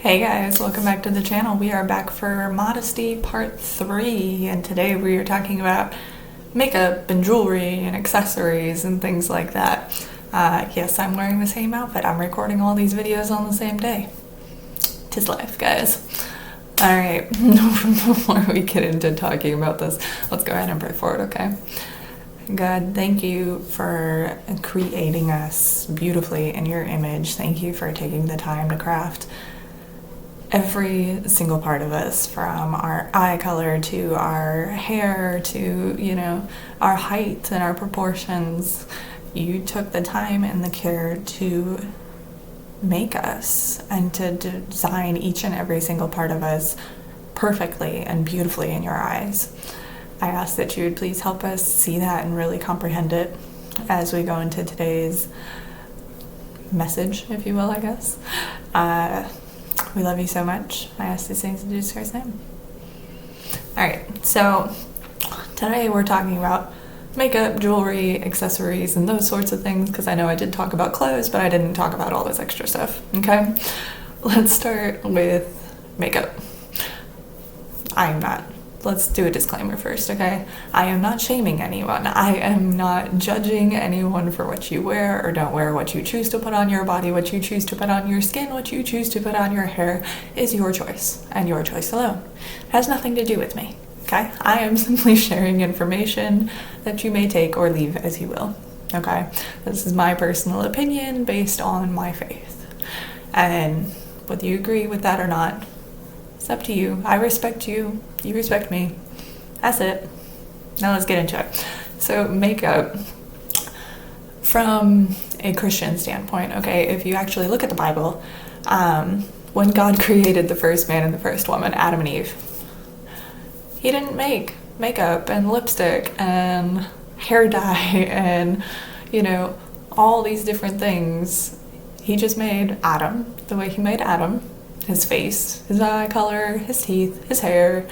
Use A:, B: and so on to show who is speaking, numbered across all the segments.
A: Hey guys, welcome back to the channel. We are back for Modesty Part 3, and today we are talking about makeup and jewelry and accessories and things like that. Yes, I'm wearing the same outfit. I'm recording all these videos on the same day. 'Tis life, guys. Alright, before we get into talking about this, let's go ahead and pray for it, okay? God, thank you for creating us beautifully in your image. Thank you for taking the time to craft every single part of us, from our eye color to our hair to, our height and our proportions. You took the time and the care to make us and to design each and every single part of us perfectly and beautifully in your eyes. I ask that you would please help us see that and really comprehend it as we go into today's message, if you will, I guess. We love you so much. I ask these things in Jesus Christ's name. Alright, so today we're talking about makeup, jewelry, accessories, and those sorts of things, because I know I did talk about clothes, but I didn't talk about all this extra stuff, okay? Let's start with makeup. Let's do a disclaimer first, okay? I am not shaming anyone. I am not judging anyone for what you wear or don't wear. What you choose to put on your body, what you choose to put on your skin, what you choose to put on your hair is your choice, and your choice alone. It has nothing to do with me, okay? I am simply sharing information that you may take or leave as you will, okay? This is my personal opinion based on my faith. And whether you agree with that or not, it's up to you. I respect you. You respect me. That's it. Now let's get into it. So makeup, from a Christian standpoint, okay, if you actually look at the Bible, when God created the first man and the first woman, Adam and Eve, he didn't make makeup and lipstick and hair dye and, all these different things. He just made Adam the way he made Adam. His face, his eye color, his teeth, his hair.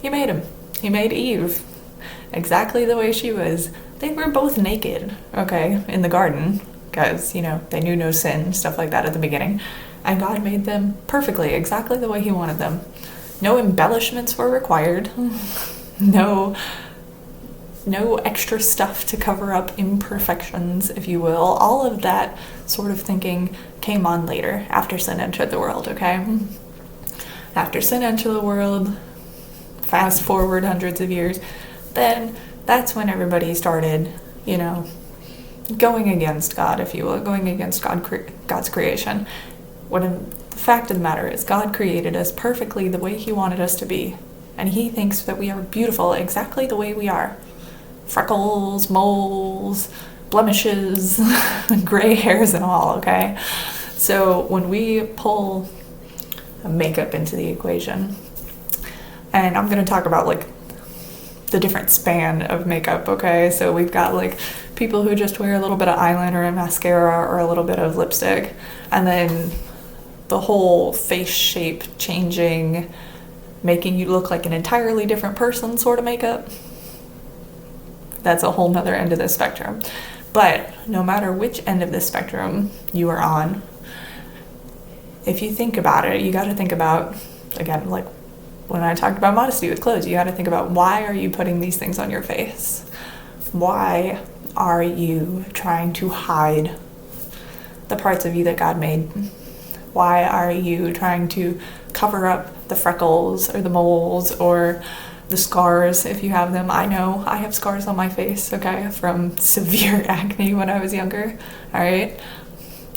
A: He made him. He made Eve exactly the way she was. They were both naked, okay, in the garden, because, they knew no sin, stuff like that at the beginning. And God made them perfectly, exactly the way he wanted them. No embellishments were required. No extra stuff to cover up imperfections, if you will. All of that sort of thinking came on later, after sin entered the world, okay? After sin entered the world, fast forward hundreds of years, then that's when everybody started, going against God, if you will, going against God's creation. The fact of the matter is, God created us perfectly the way he wanted us to be, and he thinks that we are beautiful exactly the way we are. Freckles, moles, blemishes, gray hairs and all, okay? So when we pull makeup into the equation, and I'm going to talk about the different span of makeup, okay? So we've got people who just wear a little bit of eyeliner and mascara or a little bit of lipstick, and then the whole face shape changing, making you look like an entirely different person sort of makeup. That's a whole nother end of the spectrum. But no matter which end of the spectrum you are on, if you think about it, you got to think about, again, when I talked about modesty with clothes, you got to think about, why are you putting these things on your face? Why are you trying to hide the parts of you that God made? Why are you trying to cover up the freckles or the moles or the scars, if you have them? I know I have scars on my face, okay, from severe acne when I was younger, alright?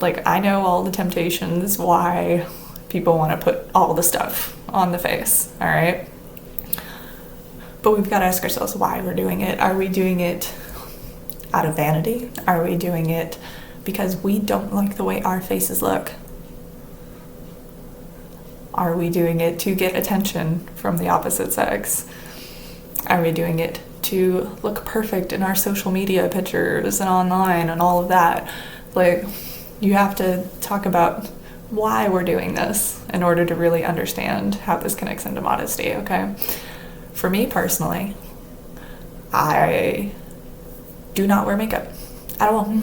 A: I know all the temptations, why people want to put all the stuff on the face, alright? But we've got to ask ourselves why we're doing it. Are we doing it out of vanity? Are we doing it because we don't like the way our faces look? Are we doing it to get attention from the opposite sex? Are we doing it to look perfect in our social media pictures and online and all of that? You have to talk about why we're doing this in order to really understand how this connects into modesty, okay? For me personally, I do not wear makeup at all.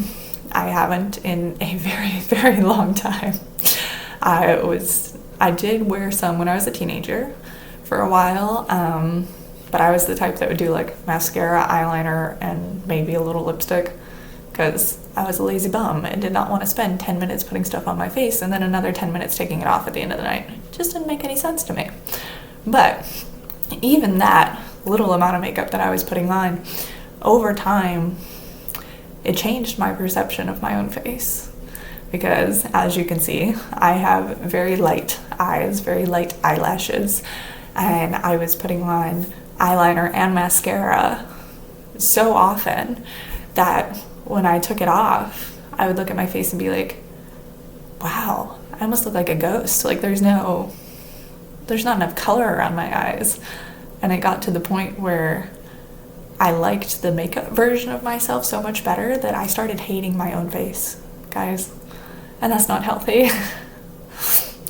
A: I haven't in a very, very long time. I did wear some when I was a teenager for a while, but I was the type that would do like mascara, eyeliner, and maybe a little lipstick, because I was a lazy bum and did not want to spend 10 minutes putting stuff on my face and then another 10 minutes taking it off at the end of the night. It just didn't make any sense to me. But even that little amount of makeup that I was putting on, over time, it changed my perception of my own face. Because as you can see, I have very light eyes, very light eyelashes, and I was putting on eyeliner and mascara so often that when I took it off, I would look at my face and be like, wow, I almost look like a ghost. Like there's not enough color around my eyes. And it got to the point where I liked the makeup version of myself so much better that I started hating my own face, guys. And that's not healthy.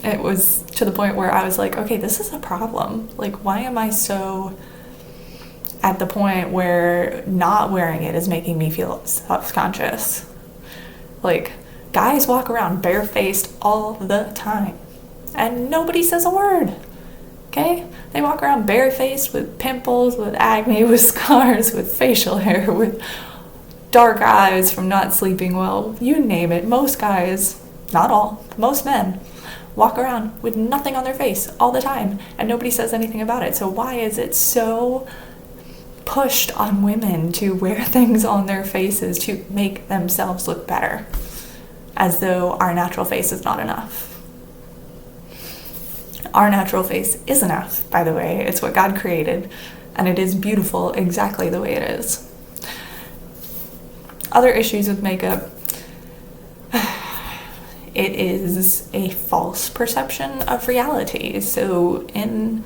A: It was to the point where I was like, okay, this is a problem. Like, why am I so at the point where not wearing it is making me feel self-conscious? Like, guys walk around barefaced all the time and nobody says a word. Okay? They walk around barefaced with pimples, with acne, with scars, with facial hair, with dark eyes from not sleeping well. You name it. Most guys, not all, most men, walk around with nothing on their face all the time and nobody says anything about it. So why is it so pushed on women to wear things on their faces to make themselves look better, as though our natural face is not enough? Our natural face is enough, by the way. It's what God created, and it is beautiful exactly the way it is. Other issues with makeup, it is a false perception of reality. So in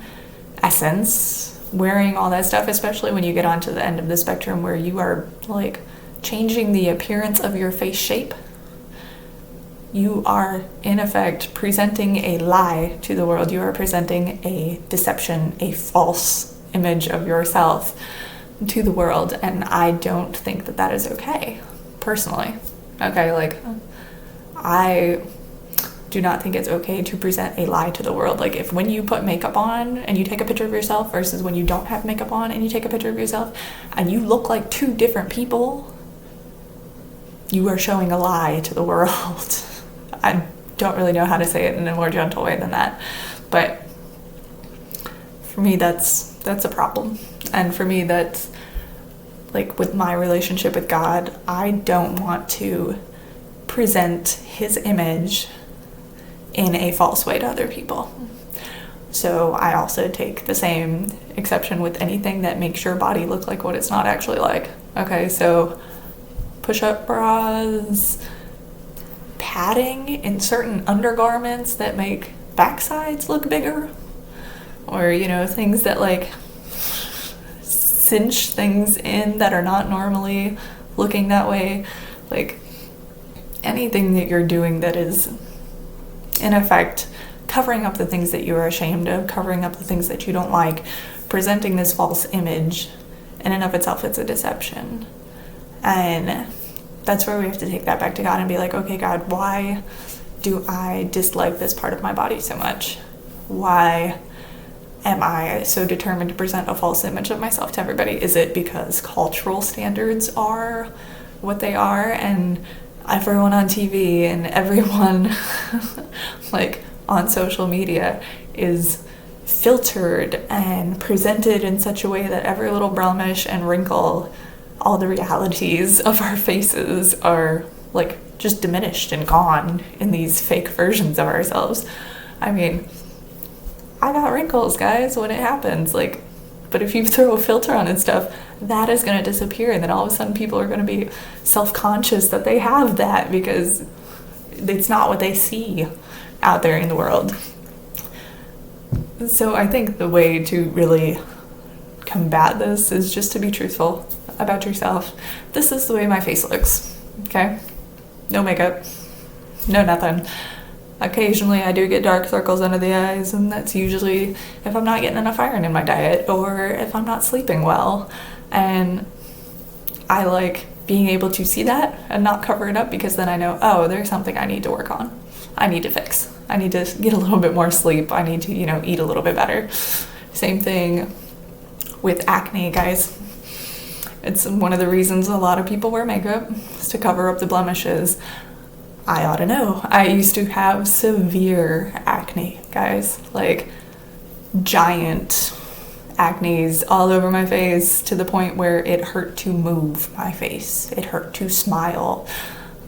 A: essence, wearing all that stuff, especially when you get onto the end of the spectrum where you are like changing the appearance of your face shape, you are in effect presenting a lie to the world. You are presenting a deception, a false image of yourself to the world, and I don't think that that is okay, personally. Okay, like, I do not think it's okay to present a lie to the world. Like, if when you put makeup on and you take a picture of yourself versus when you don't have makeup on and you take a picture of yourself and you look like two different people, you are showing a lie to the world. I don't really know how to say it in a more gentle way than that, but for me that's a problem. And for me, that's like with my relationship with God, I don't want to present his image in a false way to other people. So I also take the same exception with anything that makes your body look like what it's not actually like. Okay, so push-up bras, padding in certain undergarments that make backsides look bigger, or, you know, things that like cinch things in that are not normally looking that way. Like anything that you're doing that is in effect covering up the things that you are ashamed of, covering up the things that you don't like, presenting this false image, in and of itself, it's a deception. And that's where we have to take that back to God and be like, okay, God, why do I dislike this part of my body so much? Why am I so determined to present a false image of myself to everybody? Is it because cultural standards are what they are, and everyone on TV and everyone like on social media is filtered and presented in such a way that every little blemish and wrinkle, all the realities of our faces are like just diminished and gone in these fake versions of ourselves? I mean, I got wrinkles, guys, when it happens, like, but if you throw a filter on and stuff, that is going to disappear, and then all of a sudden people are going to be self-conscious that they have that because it's not what they see out there in the world. So I think the way to really combat this is just to be truthful about yourself. This is the way my face looks, okay? No makeup, no nothing. Occasionally I do get dark circles under the eyes, and that's usually if I'm not getting enough iron in my diet or if I'm not sleeping well. And I like being able to see that and not cover it up, because then I know, oh, there's something I need to work on. I need to fix. I need to get a little bit more sleep. I need to, eat a little bit better. Same thing with acne, guys. It's one of the reasons a lot of people wear makeup, is to cover up the blemishes. I ought to know. I used to have severe acne, guys. Like giant acnes all over my face, to the point where it hurt to move my face. It hurt to smile.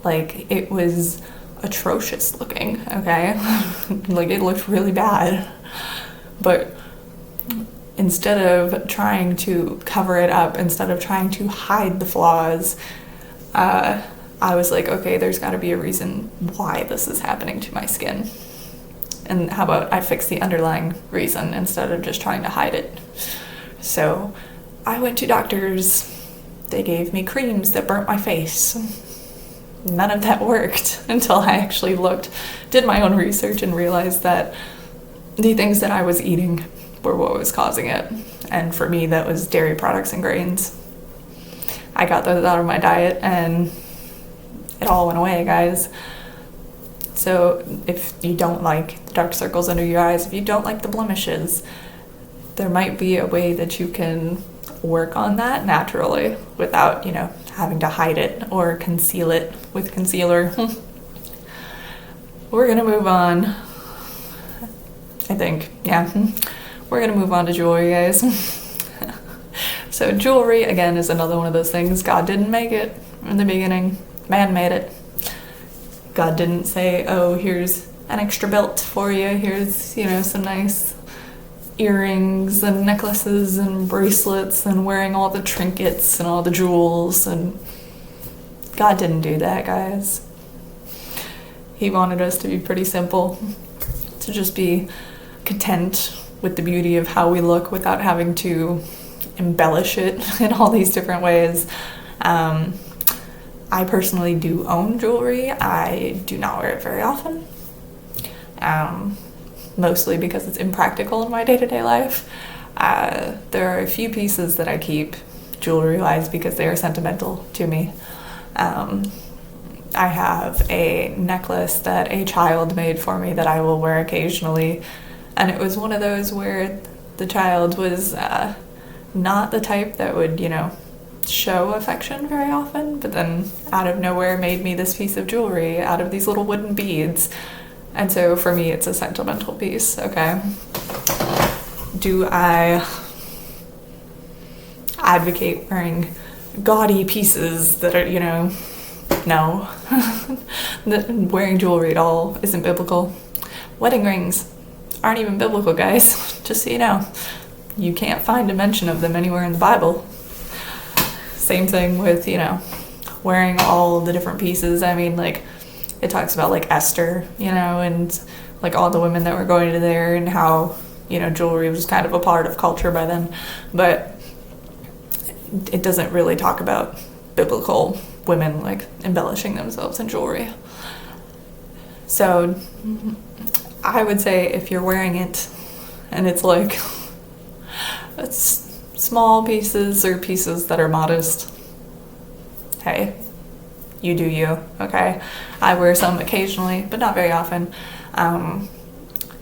A: Like, it was atrocious looking, okay? Like, it looked really bad. But instead of trying to cover it up, instead of trying to hide the flaws, I was like, okay, there's got to be a reason why this is happening to my skin. And how about I fix the underlying reason instead of just trying to hide it? So I went to doctors. They gave me creams that burnt my face. None of that worked until I actually did my own research, and realized that the things that I was eating were what was causing it. And for me, that was dairy products and grains. I got those out of my diet, and it all went away, guys. So if you don't like the dark circles under your eyes, if you don't like the blemishes, there might be a way that you can work on that naturally without, having to hide it or conceal it with concealer. We're gonna move on. I think, yeah. We're gonna move on to jewelry, guys. So jewelry, again, is another one of those things. God didn't make it in the beginning. Man made it. God didn't say, oh, here's an extra belt for you. Here's, some nice earrings and necklaces and bracelets and wearing all the trinkets and all the jewels. And God didn't do that, guys. He wanted us to be pretty simple, to just be content with the beauty of how we look without having to embellish it in all these different ways. I personally do own jewelry. I do not wear it very often, mostly because it's impractical in my day-to-day life. There are a few pieces that I keep jewelry-wise because they are sentimental to me. I have a necklace that a child made for me that I will wear occasionally, and it was one of those where the child was not the type that would, show affection very often, but then out of nowhere made me this piece of jewelry out of these little wooden beads. And so for me, it's a sentimental piece, okay? Do I advocate wearing gaudy pieces that are, no. Wearing jewelry at all isn't biblical. Wedding rings aren't even biblical, guys. Just so you know. You can't find a mention of them anywhere in the Bible. Same thing with, wearing all the different pieces. I mean, like, it talks about, like, Esther, and, like, all the women that were going to there, and how, jewelry was kind of a part of culture by then. But it doesn't really talk about biblical women, like, embellishing themselves in jewelry. So I would say if you're wearing it and it's, like, it's small pieces or pieces that are modest, hey, you do you, okay? I wear some occasionally, but not very often.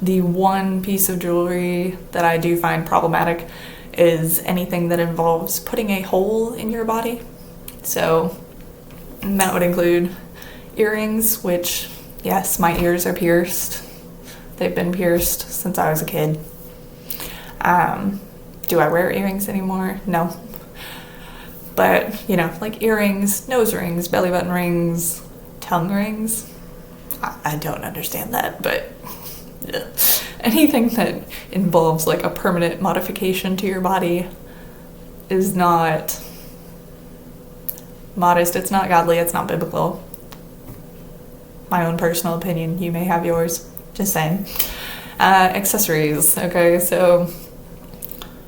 A: The one piece of jewelry that I do find problematic is anything that involves putting a hole in your body. So that would include earrings, which, yes, my ears are pierced. They've been pierced since I was a kid. Do I wear earrings anymore? No. But, like earrings, nose rings, belly button rings, tongue rings. I don't understand that, but yeah. Anything that involves like a permanent modification to your body is not modest, it's not godly, it's not biblical. My own personal opinion, you may have yours, just saying. Accessories, okay, so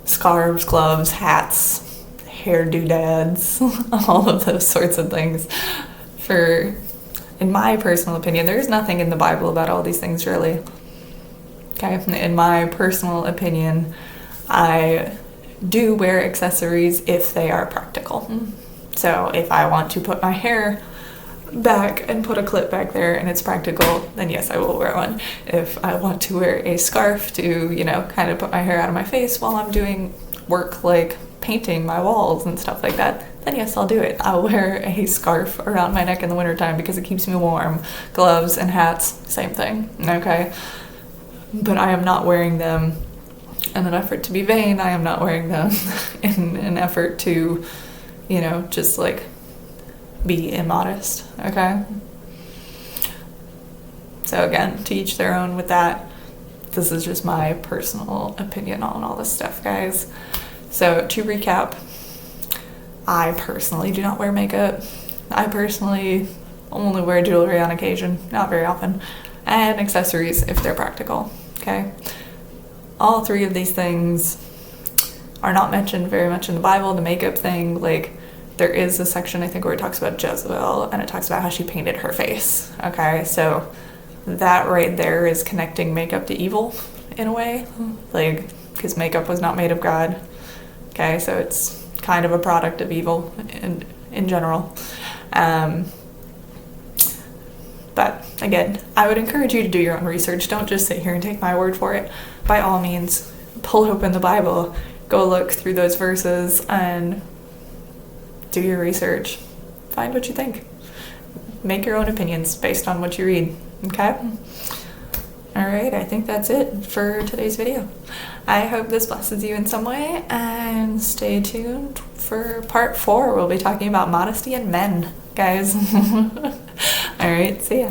A: scarves, gloves, hats, hair doodads, all of those sorts of things. In my personal opinion, there's nothing in the Bible about all these things, really. Okay, in my personal opinion, I do wear accessories if they are practical. So if I want to put my hair back and put a clip back there and it's practical, then yes, I will wear one. If I want to wear a scarf to, you know, kind of put my hair out of my face while I'm doing work like painting my walls and stuff like that, then yes, I'll do it. I'll wear a scarf around my neck in the wintertime because it keeps me warm. Gloves and hats, same thing, okay? But I am not wearing them in an effort to be vain. I am not wearing them in an effort to, you know, just like be immodest, okay? So again, to each their own with that. This is just my personal opinion on all this stuff, guys. So to recap, I personally do not wear makeup. I personally only wear jewelry on occasion, not very often, and accessories if they're practical, okay? All three of these things are not mentioned very much in the Bible. The makeup thing, like, there is a section, I think, where it talks about Jezebel, and it talks about how she painted her face, okay? So that right there is connecting makeup to evil in a way, like, because makeup was not made of God, okay? So it's kind of a product of evil in general. But again, I would encourage you to do your own research. Don't just sit here and take my word for it. By all means, pull open the Bible, go look through those verses, and do your research. Find what you think. Make your own opinions based on what you read, okay? Alright, I think that's it for today's video. I hope this blesses you in some way, and stay tuned for part 4. We'll be talking about modesty in men, guys. Alright, see ya.